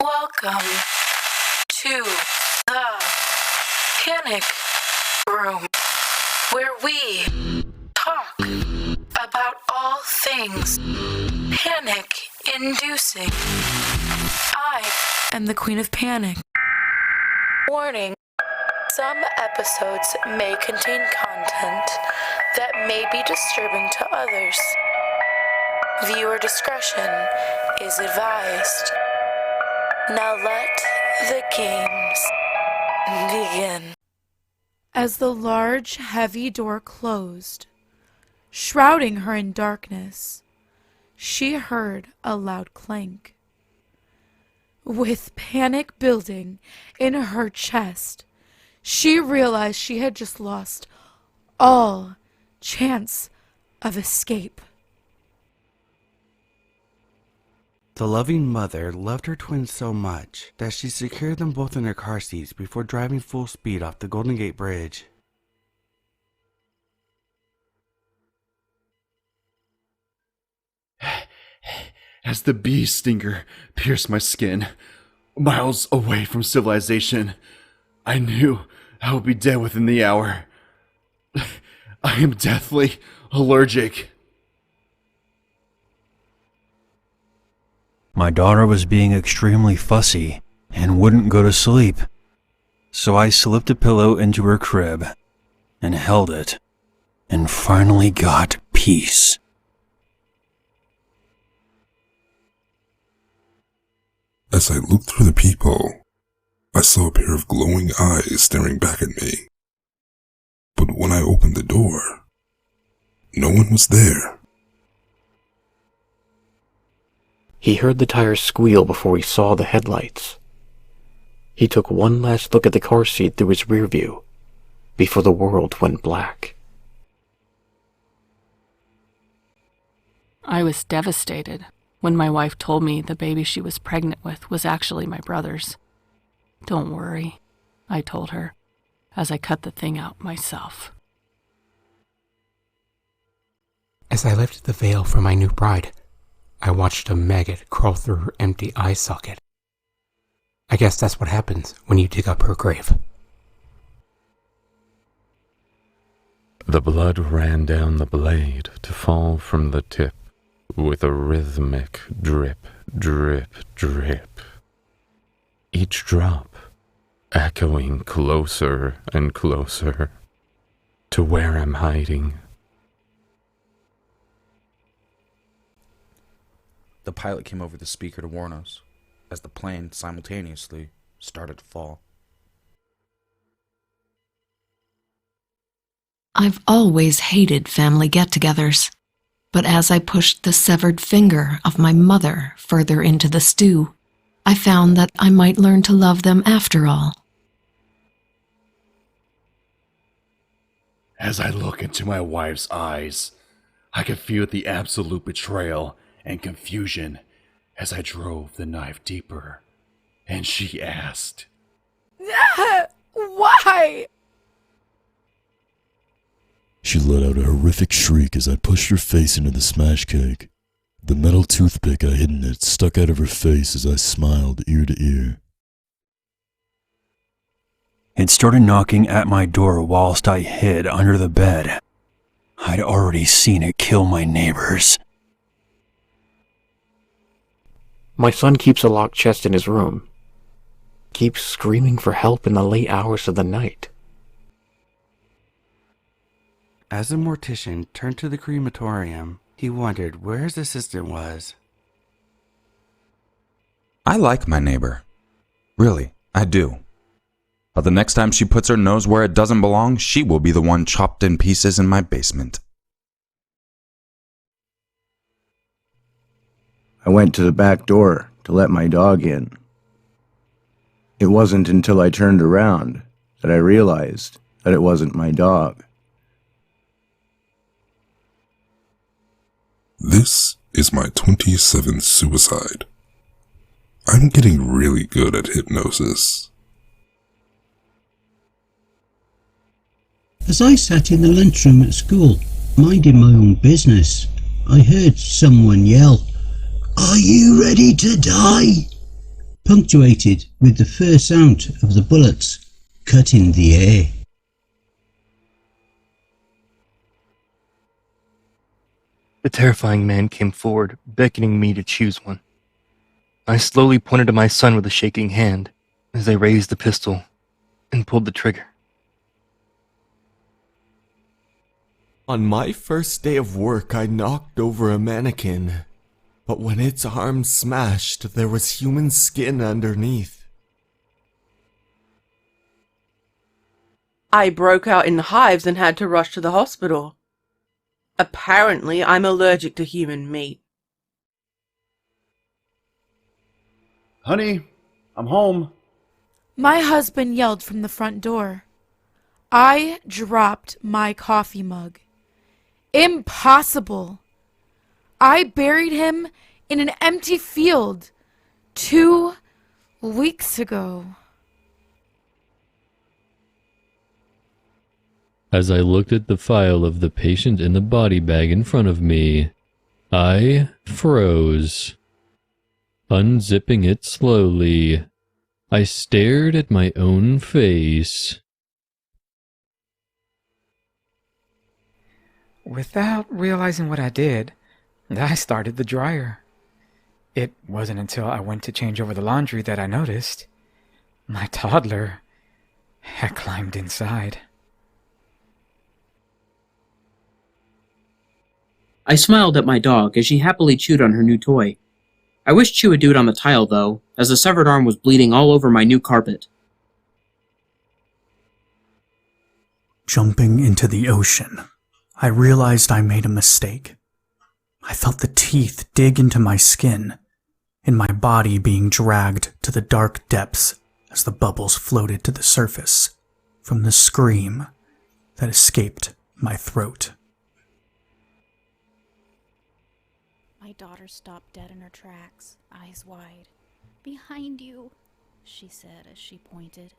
Welcome to the Panic Room, where we talk about all things panic-inducing. I am the Queen of Panic. Warning, some episodes may contain content that may be disturbing to others. Viewer discretion is advised. Now let the games begin. As the large, heavy door closed, shrouding her in darkness, she heard a loud clank. With panic building in her chest, she realized she had just lost all chance of escape. The loving mother loved her twins so much that she secured them both in their car seats before driving full speed off the Golden Gate Bridge. As the bee stinger pierced my skin, miles away from civilization, I knew I would be dead within the hour. I am deathly allergic. My daughter was being extremely fussy and wouldn't go to sleep, so I slipped a pillow into her crib and held it and finally got peace. As I looked through the peephole, I saw a pair of glowing eyes staring back at me. But when I opened the door, no one was there. He heard the tires squeal before he saw the headlights. He took one last look at the car seat through his rear view before the world went black. I was devastated when my wife told me the baby she was pregnant with was actually my brother's. "Don't worry," I told her, as I cut the thing out myself. As I lifted the veil from my new bride, I watched a maggot crawl through her empty eye socket. I guess that's what happens when you dig up her grave. The blood ran down the blade to fall from the tip with a rhythmic drip, drip, drip. Each drop echoing closer and closer to where I'm hiding. The pilot came over the speaker to warn us, as the plane simultaneously started to fall. I've always hated family get-togethers, but as I pushed the severed finger of my mother further into the stew, I found that I might learn to love them after all. As I look into my wife's eyes, I could feel the absolute betrayal and confusion as I drove the knife deeper, and she asked, Why? She let out a horrific shriek as I pushed her face into the smash cake. The metal toothpick I hid in it stuck out of her face as I smiled ear to ear. It started knocking at my door whilst I hid under the bed. I'd already seen it kill my neighbors. My son keeps a locked chest in his room. Keeps screaming for help in the late hours of the night. As the mortician turned to the crematorium, he wondered where his assistant was. I like my neighbor. Really, I do. But the next time she puts her nose where it doesn't belong, she will be the one chopped in pieces in my basement. I went to the back door to let my dog in. It wasn't until I turned around that I realized that it wasn't my dog. This is my 27th suicide. I'm getting really good at hypnosis. As I sat in the lunchroom at school, minding my own business, I heard someone yell, "Are you ready to die?" punctuated with the first sound of the bullets cutting the air. The terrifying man came forward, beckoning me to choose one. I slowly pointed to my son with a shaking hand as I raised the pistol and pulled the trigger. On my first day of work, I knocked over a mannequin, but when its arms smashed, there was human skin underneath. I broke out in hives and had to rush to the hospital. Apparently, I'm allergic to human meat. Honey, I'm home. My husband yelled from the front door. I dropped my coffee mug. Impossible! I buried him in an empty field 2 weeks ago. As I looked at the file of the patient in the body bag in front of me, I froze. Unzipping it slowly, I stared at my own face. Without realizing what I did, I started the dryer. It wasn't until I went to change over the laundry that I noticed my toddler had climbed inside. I smiled at my dog as she happily chewed on her new toy. I wished she would do it on the tile, though, as the severed arm was bleeding all over my new carpet. Jumping into the ocean, I realized I made a mistake. I felt the teeth dig into my skin, and my body being dragged to the dark depths as the bubbles floated to the surface from the scream that escaped my throat. My daughter stopped dead in her tracks, eyes wide. "Behind you," she said as she pointed.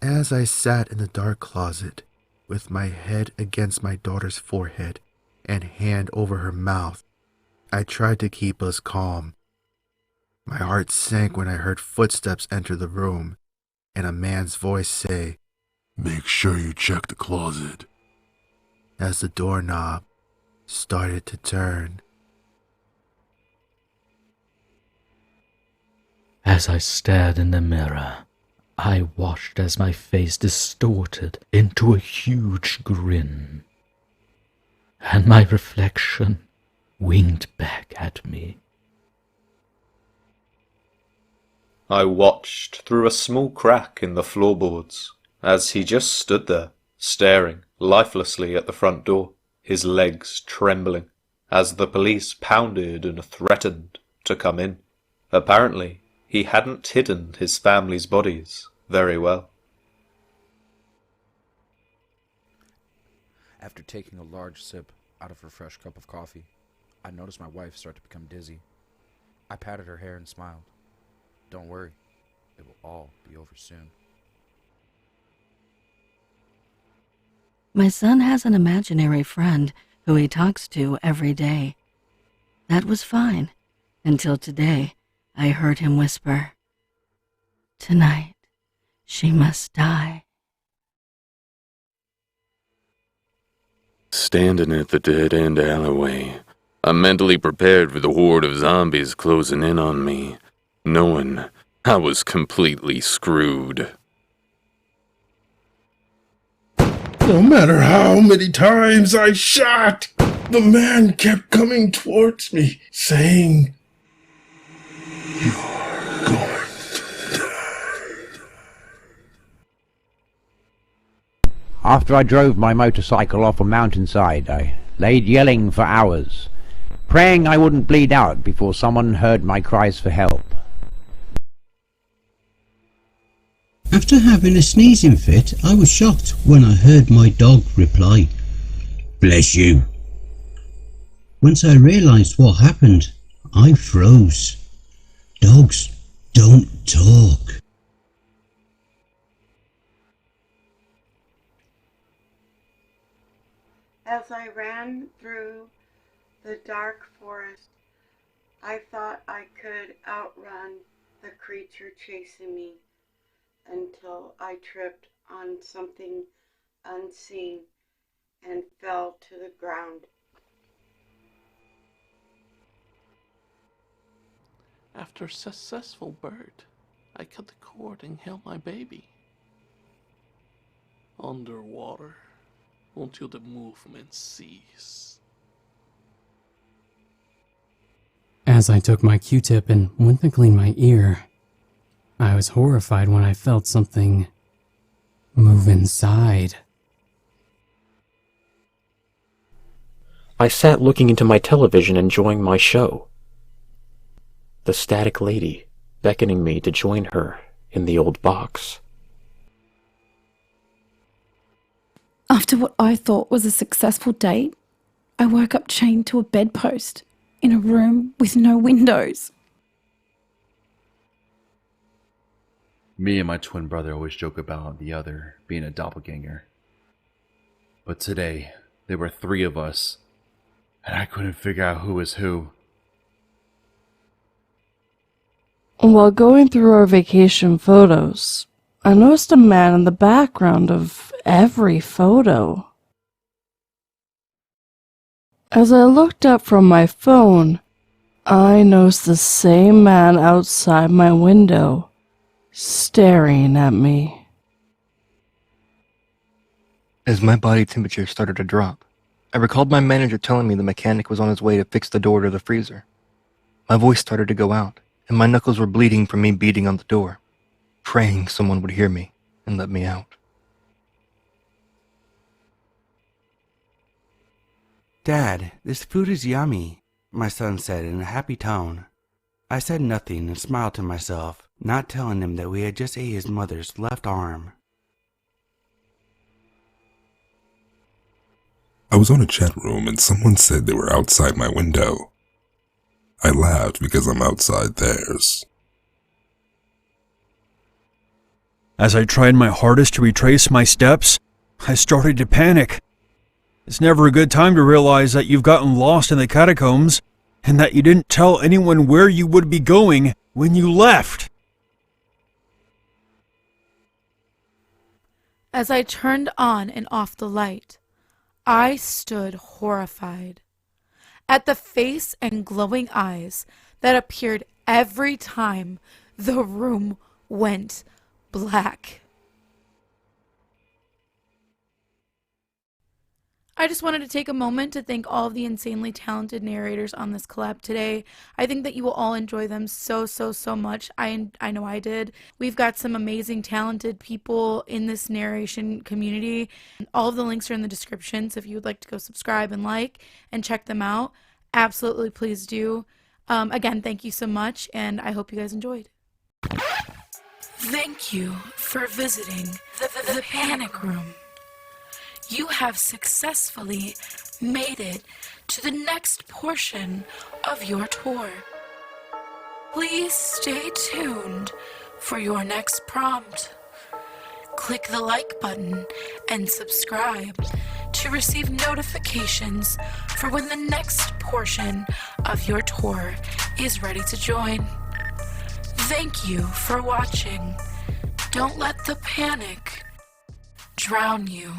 As I sat in the dark closet, with my head against my daughter's forehead and hand over her mouth, I tried to keep us calm. My heart sank when I heard footsteps enter the room and a man's voice say, "Make sure you check the closet," as the doorknob started to turn. As I stared in the mirror, I watched as my face distorted into a huge grin, and my reflection winked back at me. I watched through a small crack in the floorboards as he just stood there, staring lifelessly at the front door, his legs trembling as the police pounded and threatened to come in. Apparently, he hadn't hidden his family's bodies very well. After taking a large sip out of her fresh cup of coffee, I noticed my wife start to become dizzy. I patted her hair and smiled. "Don't worry, it will all be over soon." My son has an imaginary friend who he talks to every day. That was fine, until today I heard him whisper, "Tonight, she must die." Standing at the dead-end alleyway, I'm mentally prepared for the horde of zombies closing in on me, knowing I was completely screwed. No matter how many times I shot, the man kept coming towards me, saying, "You're going to die." After I drove my motorcycle off a mountainside, I laid yelling for hours, praying I wouldn't bleed out before someone heard my cries for help. After having a sneezing fit, I was shocked when I heard my dog reply, "Bless you." Once I realized what happened, I froze. Dogs don't talk. As I ran through the dark forest, I thought I could outrun the creature chasing me until I tripped on something unseen and fell to the ground. After successful birth, I cut the cord and held my baby underwater until the movement ceased. As I took my Q-tip and went to clean my ear, I was horrified when I felt something move inside. I sat looking into my television, enjoying my show. The static lady beckoning me to join her in the old box. After what I thought was a successful date, I woke up chained to a bedpost in a room with no windows. Me and my twin brother always joke about the other being a doppelganger. But today, there were 3 of us, and I couldn't figure out who was who. While going through our vacation photos, I noticed a man in the background of every photo. As I looked up from my phone, I noticed the same man outside my window, staring at me. As my body temperature started to drop, I recalled my manager telling me the mechanic was on his way to fix the door to the freezer. My voice started to go out, and my knuckles were bleeding from me beating on the door, praying someone would hear me and let me out. "Dad, this food is yummy," my son said in a happy tone. I said nothing and smiled to myself, not telling him that we had just ate his mother's left arm. I was on a chat room and someone said they were outside my window. I laughed because I'm outside theirs. As I tried my hardest to retrace my steps, I started to panic. It's never a good time to realize that you've gotten lost in the catacombs and that you didn't tell anyone where you would be going when you left. As I turned on and off the light, I stood horrified at the face and glowing eyes that appeared every time the room went black. I just wanted to take a moment to thank all of the insanely talented narrators on this collab today. I think that you will all enjoy them so much. I know I did. We've got some amazing talented people in this narration community. All of the links are in the description, so if you would like to go subscribe and like and check them out, absolutely please do. Again, thank you so much, and I hope you guys enjoyed. Thank you for visiting the Panic Room. You have successfully made it to the next portion of your tour. Please stay tuned for your next prompt. Click the like button and subscribe to receive notifications for when the next portion of your tour is ready to join. Thank you for watching. Don't let the panic drown you.